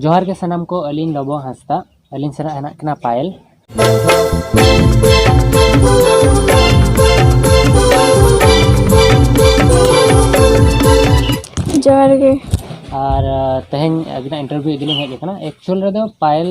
जोहार के सनम को अलीन लोबो हंसता अलीन सरा हना कना पायल जोहार के और तेहन अगिना इंटरव्यू इदिली हेज कना एक्चुअल रे दो पायल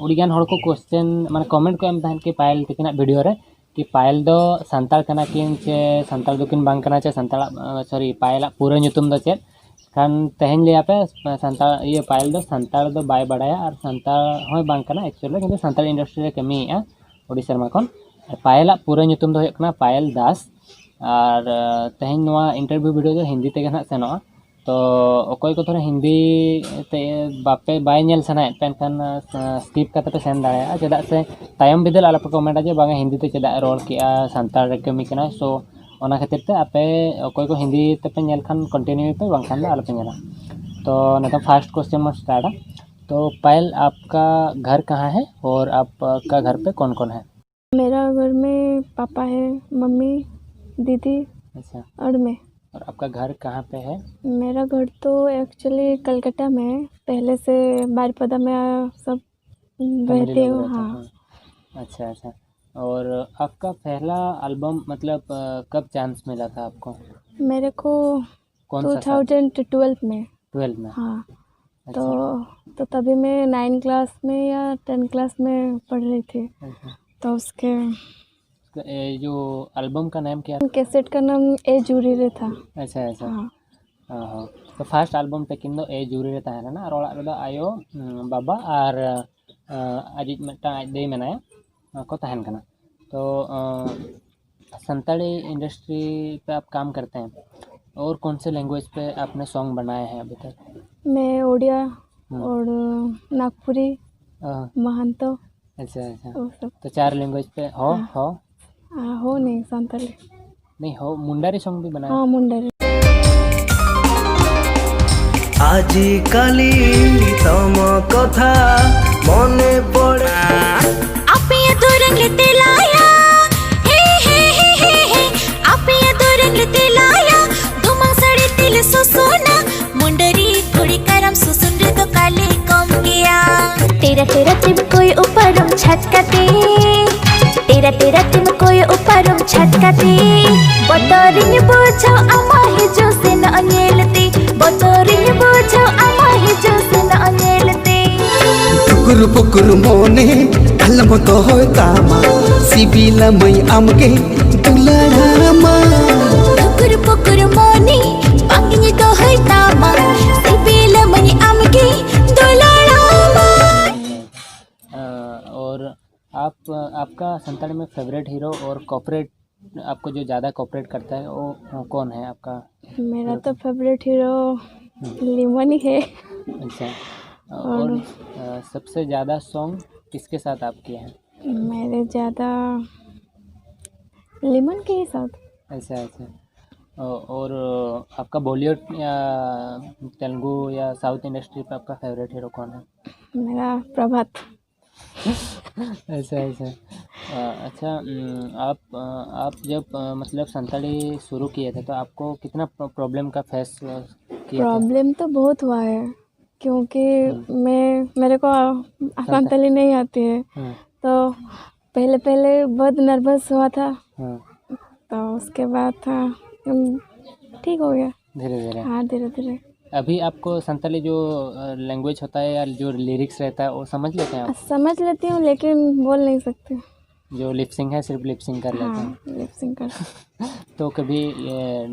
उड़ीगान हड़ को क्वेश्चन माने कमेंट को एम तहन कि पायल तिकिना वीडियो रे कि पायल दो संताल कना किन चे संताल दुकिन बांग कना चे संताल सॉरी पायल पूरा nyutum दो चेत kan तेहन लिया पे संताल ये पायल दो संताल दो बाय बड़ाया और संताल होय बांग कना एक्चुअली किंतु संताल इंडस्ट्री रे कमी है ओडिशा मा कोन पायल पूरा nyutum दो होय कना पायल दास और तेहन नोआ इंटरव्यू वीडियो दो हिंदी तेगे ना सेनोआ तो अकोय को थोड़ा हिंदी ते बापे बाय नेल सनाय पेन खान स्किप करते पे सेन दाड़ा चेदा से तायम बिदल आलप कमेंट जे बांगा हिंदी ते चेदा रोल किया संताल रे कमी कना सो ओना खातिर ते आपे अकोय को हिंदी ते पे नेल खान कंटिन्यू पे बांग खान आलप नेला तो नता फर्स्ट क्वेश्चन में स्टार्ट तो पायल आपका घर कहाँ है और आपका घर पे कौन कौन है? मेरा घर में पापा है, मम्मी, दीदी अच्छा और मैं। और आपका घर कहाँ पे है? मेरा घर तो एक्चुअली कलकत्ता में है, पहले से बारिपदा में सब रहते हो। हाँ। अच्छा अच्छा। और आपका पहला एल्बम मतलब कब चांस मिला था आपको? मेरे को कौन सा साल? 2012 में। 12 में। हाँ। अच्छा। तो तभी मैं 9 क्लास में या 10 क्लास में पढ़ रही थी। अच्छा। तो उसके जो एल्बम का नाम क्या था? कैसेट का नाम ए जूरी रे था। अच्छा अच्छा। हाँ। हाँ तो फर्स्ट एल्बम पे किन दो ए जूरी रे ताहना ना और ओड़ा रे दो आयो बाबा और अजित मिट्टा दे मेनाया को ताहन कना तो संताली इंडस्ट्री पे आप काम करते हैं और कौन से लैंग्वेज पे आपने सॉन्ग बनाए हैं अभी तक? मैं ओडिया और नागपुरी महंतो। अच्छा अच्छा। वो सब। तो 4 लैंग्वेज पे हो। हो नहीं संताली नहीं हो मुंडारी सॉन्ग भी बनाए? हाँ मुंडारी। आजी काली तम कथा मने पड़े आपिया दूरंग तेलाया हे हे हे हे हे आपिया दूरंग तेलाया दुमा सड़े तिल सुसुना मुंडरी थोड़ी करम सुसुन रे तो काले कम गया तेरा तेरा तिम कोई ऊपरम छटकते तेरा तेरा तिम कोई ऊपरम छटकते बतरिन बोझो अमा ही जो से न अनेलते बतरिन बोझो अमा ही जो से न अनेलते टुकुर पुकुर मोने कलम तो होय तामा सिबिला मई आमके दुलारामा टुकुर पुकुर मोने पांगिनी तो होय तामा सिबिला मई आमके दुलारामा। और आपका संताली में फेवरेट हीरो और कॉर्पोरेट आपको जो ज़्यादा कॉर्पोरेट करता है वो कौन है आपका? मेरा तो फेवरेट हीरो लिमन ही है। अच्छा। और सबसे ज़्यादा सॉन्ग किसके साथ आप किए हैं? मेरे ज़्यादा लिमन के ही साथ। अच्छा अच्छा। और आपका बॉलीवुड या तेलुगु या साउथ इंडस्ट्री पे आपका फेवरेट हीरो कौन है? मेरा प्रभात। अच्छा अच्छा। अच्छा आप जब मतलब संताली शुरू किए थे तो आपको कितना प्रॉब्लम का फेस किया? प्रॉब्लम तो बहुत हुआ है क्योंकि मेरे को संताली नहीं आती है तो पहले बहुत नर्वस हुआ था। तो उसके बाद था ठीक हो गया धीरे धीरे। हाँ धीरे धीरे। अभी आपको संताली जो लैंग्वेज होता है या जो लिरिक्स रहता है वो समझ लेते हैं आप? समझ लेती हूँ लेकिन बोल नहीं सकती। जो लिपसिंग है सिर्फ लिपसिंग कर लेते हैं? लिपसिंग कर। तो कभी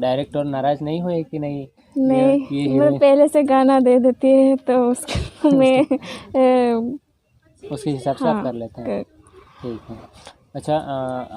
डायरेक्टर नाराज नहीं हुए कि नहीं मैं पहले से गाना दे देती है तो उसको मैं उसके हिसाब से आप कर लेते हैं? ठीक है। अच्छा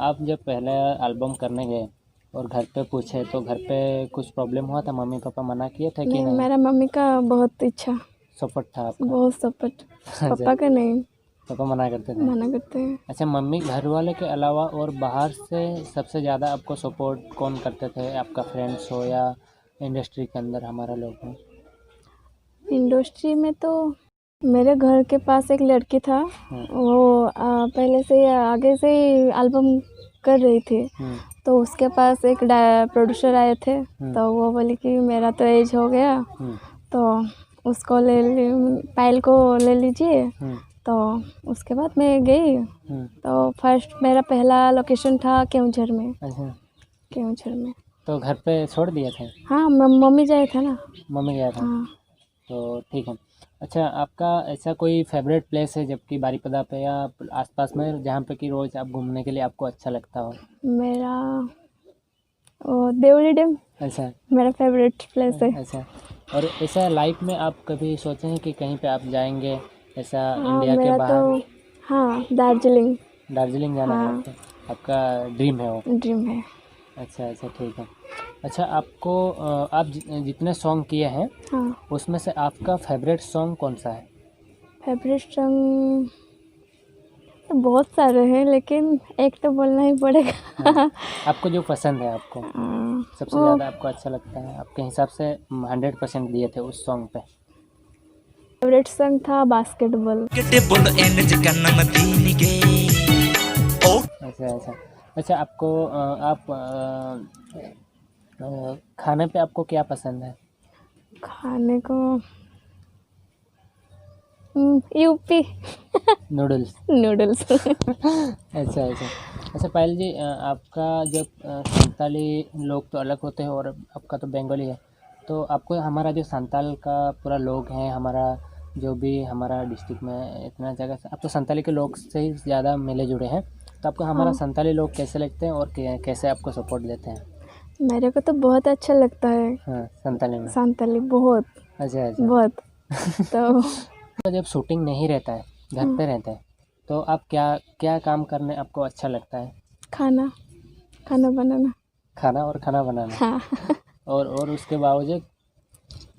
आप जब पहले एल्बम करने गए और घर पे पूछे तो घर पे कुछ प्रॉब्लम हुआ था? मम्मी पापा मना किए थे कि नहीं? मेरा मम्मी का बहुत इच्छा सपोर्ट था आपका? बहुत सपोर्ट। पापा का नहीं। पापा मना करते थे? मना करते हैं। अच्छा मम्मी घर वाले के अलावा और बाहर से सबसे ज़्यादा आपको सपोर्ट कौन करते थे? आपका फ्रेंड्स हो या इंडस्ट्री के अंदर हमारा लोग हो? इंडस्ट्री में तो मेरे घर के पास एक लड़की था वो पहले से आगे से ही एल्बम कर रही थी तो उसके पास एक प्रोड्यूसर आए थे तो वो बोली कि मेरा तो एज हो गया तो उसको पायल को ले लीजिए। तो उसके बाद मैं गई। तो फर्स्ट मेरा पहला लोकेशन था केवंझर में। अच्छा, केवंझर में। तो घर पे छोड़ दिए थे? हाँ, मम्मी गए थे ना। मम्मी गया था। हाँ। तो ठीक है। अच्छा, आपका ऐसा कोई फेवरेट प्लेस है जबकि बारीपदा पे या आसपास में जहाँ पे कि रोज़ आप घूमने के लिए आपको अच्छा लगता हो? मेरा वो देवली डैम अच्छा। मेरा फेवरेट प्लेस है। अच्छा, और ऐसा लाइफ में आप कभी सोचे हैं कि कहीं पे आप जाएंगे ऐसा हाँ, इंडिया के मेरा बाहर? तो हाँ दार्जिलिंग दार्जिलिंग जाना है हाँ। आपका ड्रीम है वो? ड्रीम है। अच्छा अच्छा, ठीक है। अच्छा, आपको आप जितने सॉन्ग किए हैं हाँ, उसमें से आपका फेवरेट सॉन्ग कौन सा है? फेवरेट सॉन्ग तो बहुत सारे हैं लेकिन एक तो बोलना ही पड़ेगा। आपको जो पसंद है, आपको सबसे वो ज़्यादा आपको अच्छा लगता है, आपके हिसाब से 100% दिए थे उस सॉन्ग पे? फेवरेट सॉन्ग था बास्केटबॉल। अच्छा अच्छा। अच्छा, आपको खाने पे आपको क्या पसंद है? खाने को यूपी नूडल्स। नूडल्स। अच्छा अच्छा। अच्छा पायल जी, आपका जब संताली लोग तो अलग होते हैं और आपका तो बंगाली है, तो आपको हमारा जो संताल का पूरा लोग हैं, हमारा जो भी हमारा डिस्ट्रिक्ट में इतना जगह से आप तो संताली के लोग से ही ज़्यादा मिले जुड़े हैं, तो आपको हमारा हाँ, संताली लोग कैसे लगते हैं और कैसे आपको सपोर्ट देते हैं? मेरे को तो बहुत अच्छा लगता है हाँ, संताली में। संताली बहुत अच्छा अच्छा। बहुत। तो तो जब शूटिंग नहीं रहता है, घर पे रहते हैं, तो आप क्या क्या काम करने आपको अच्छा लगता है? खाना खाना बनाना। खाना और खाना बनाना। हाँ। और उसके बावजूद?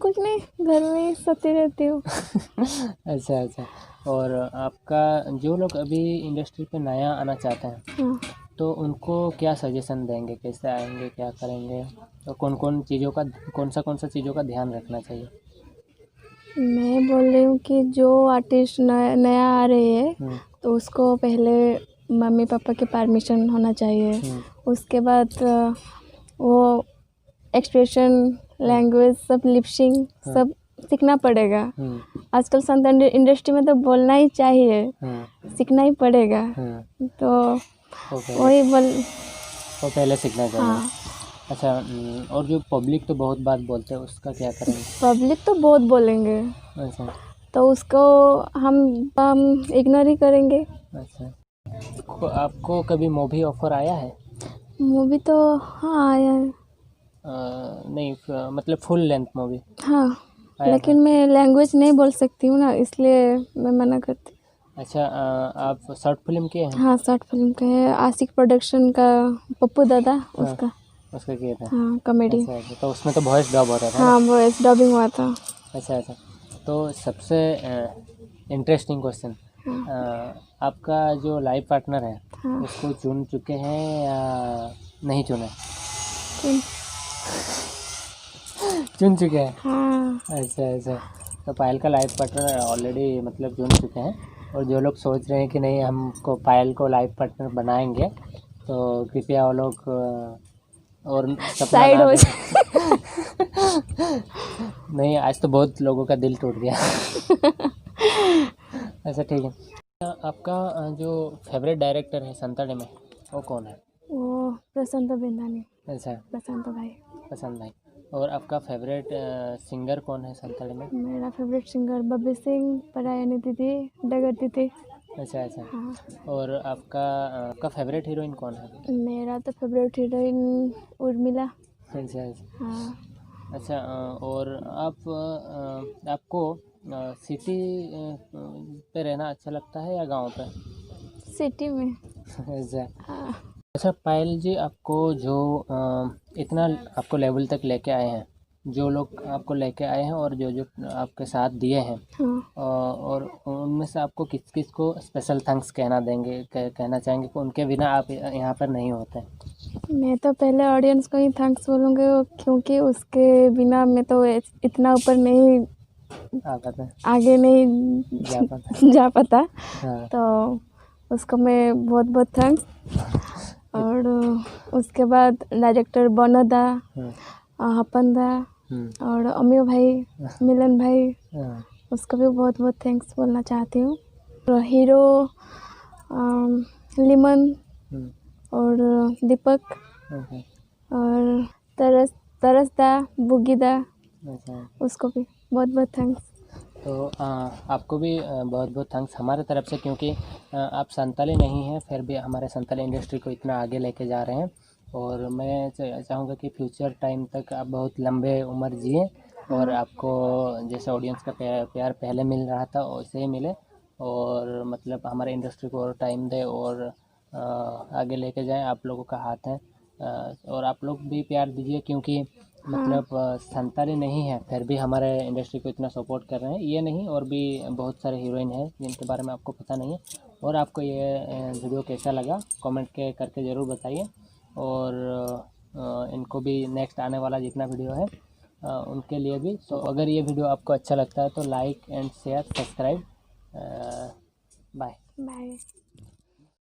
कुछ नहीं, घर में ही सोती रहती हूँ। अच्छा अच्छा। और आपका जो लोग अभी इंडस्ट्री पे नया आना चाहते हैं, हाँ, तो उनको क्या सजेशन देंगे, कैसे आएंगे, क्या करेंगे, तो कौन सा चीज़ों का ध्यान रखना चाहिए? मैं बोल रही हूँ कि जो आर्टिस्ट नया आ रहे हैं तो उसको पहले मम्मी पापा की परमिशन होना चाहिए। उसके बाद वो एक्सप्रेशन लैंग्वेज सब लिपसिंग सब सीखना पड़ेगा। आजकल संत इंडस्ट्री में तो बोलना ही चाहिए, सीखना ही पड़ेगा। तो वही वो पहले सीखना चाहिए। हाँ। अच्छा, और जो पब्लिक तो बहुत बात बोलते हैं, उसका क्या करेंगे? पब्लिक तो बहुत बोलेंगे, अच्छा तो उसको हम इग्नोर ही करेंगे। अच्छा। आपको कभी मूवी ऑफर आया है? मूवी तो हाँ आया है। नहीं, मतलब फुल लेंथ मूवी हाँ, आया लेकिन था? मैं लैंग्वेज नहीं बोल सकती हूँ ना, इसलिए मैं मना करती। अच्छा, आप शॉर्ट फिल्म किए हैं? हाँ, शॉर्ट फिल्म का है, आशिक प्रोडक्शन का, पप्पू दादा उसका। उसका किए थे? हाँ, कॉमेडी। अच्छा अच्छा, तो उसमें तो वॉइस डब होता था ना? हाँ, वॉइस डबिंग हुआ था। अच्छा अच्छा। तो सबसे इंटरेस्टिंग क्वेश्चन, आपका जो लाइफ पार्टनर है हाँ। उसको चुन चुके हैं या नहीं चुने? चुन चुके हैं? हाँ, अच्छा अच्छा। तो पायल का लाइफ पार्टनर ऑलरेडी मतलब चुन चुके हैं, और जो लोग सोच रहे हैं कि नहीं हमको पायल को लाइफ पार्टनर बनाएंगे, तो कृपया वो लोग और सपना साइड ना हो देखें। नहीं, आज तो बहुत लोगों का दिल टूट गया। अच्छा ठीक है। आपका जो फेवरेट डायरेक्टर है संताली में, वो कौन है? वो प्रशांत बिंदानी। अच्छा, प्रशांत भाई। पसंद भाई। और आपका फेवरेट सिंगर कौन है संताली में? मेरा फेवरेट सिंगर बब्बी सिंह, परायणी दीदी, डगर दीदी। अच्छा अच्छा। हाँ। और आपका फेवरेट हीरोइन कौन है? मेरा तो फेवरेट हीरोइन उर्मिला। अच्छा अच्छा। हाँ। अच्छा, और आपको सिटी पे रहना अच्छा लगता है या गांव पे? सिटी में। अच्छा। हाँ। अच्छा पायल जी, आपको जो इतना आपको लेवल तक लेके आए हैं, जो लोग आपको लेके आए हैं और जो जो आपके साथ दिए हैं, हाँ। और उनमें से आपको किस किस को स्पेशल थैंक्स कहना देंगे, कहना चाहेंगे कि उनके बिना आप यहाँ पर नहीं होते? मैं तो पहले ऑडियंस को ही थैंक्स बोलूँगी, क्योंकि उसके बिना मैं तो इतना ऊपर नहीं आगे नहीं जा पाता। जा पाता। हाँ। तो उसको मैं बहुत बहुत थैंक्स। और उसके बाद डायरेक्टर बनदा, हपन दा, और अमियो भाई, मिलन भाई, हाँ, उसको भी बहुत बहुत थैंक्स बोलना चाहती हूँ। और हीरो लिमन हम्म, और दीपक अच्छा, और तरसदा बुगीदा, अच्छा। उसको भी बहुत बहुत थैंक्स। तो आपको भी बहुत बहुत थैंक्स हमारे तरफ से, क्योंकि आप संताली नहीं हैं फिर भी हमारे संताली इंडस्ट्री को इतना आगे लेके जा रहे हैं। और मैं चाहूँगा कि फ्यूचर टाइम तक आप बहुत लंबे उम्र जिए और आपको जैसे ऑडियंस का प्यार पहले मिल रहा था वैसे ही मिले, और मतलब हमारे इंडस्ट्री को और टाइम दे और आगे लेके जाएं। आप लोगों का हाथ है, और आप लोग भी प्यार दीजिए, क्योंकि मतलब संताली नहीं है फिर भी हमारे इंडस्ट्री को इतना सपोर्ट कर रहे हैं। ये नहीं, और भी बहुत सारे हीरोइन हैं जिनके बारे में आपको पता नहीं है। और आपको ये वीडियो कैसा लगा कमेंट करके ज़रूर बताइए। और इनको भी नेक्स्ट आने वाला जितना वीडियो है उनके लिए भी। तो अगर ये वीडियो आपको अच्छा लगता है तो like and share subscribe. Bye. Bye.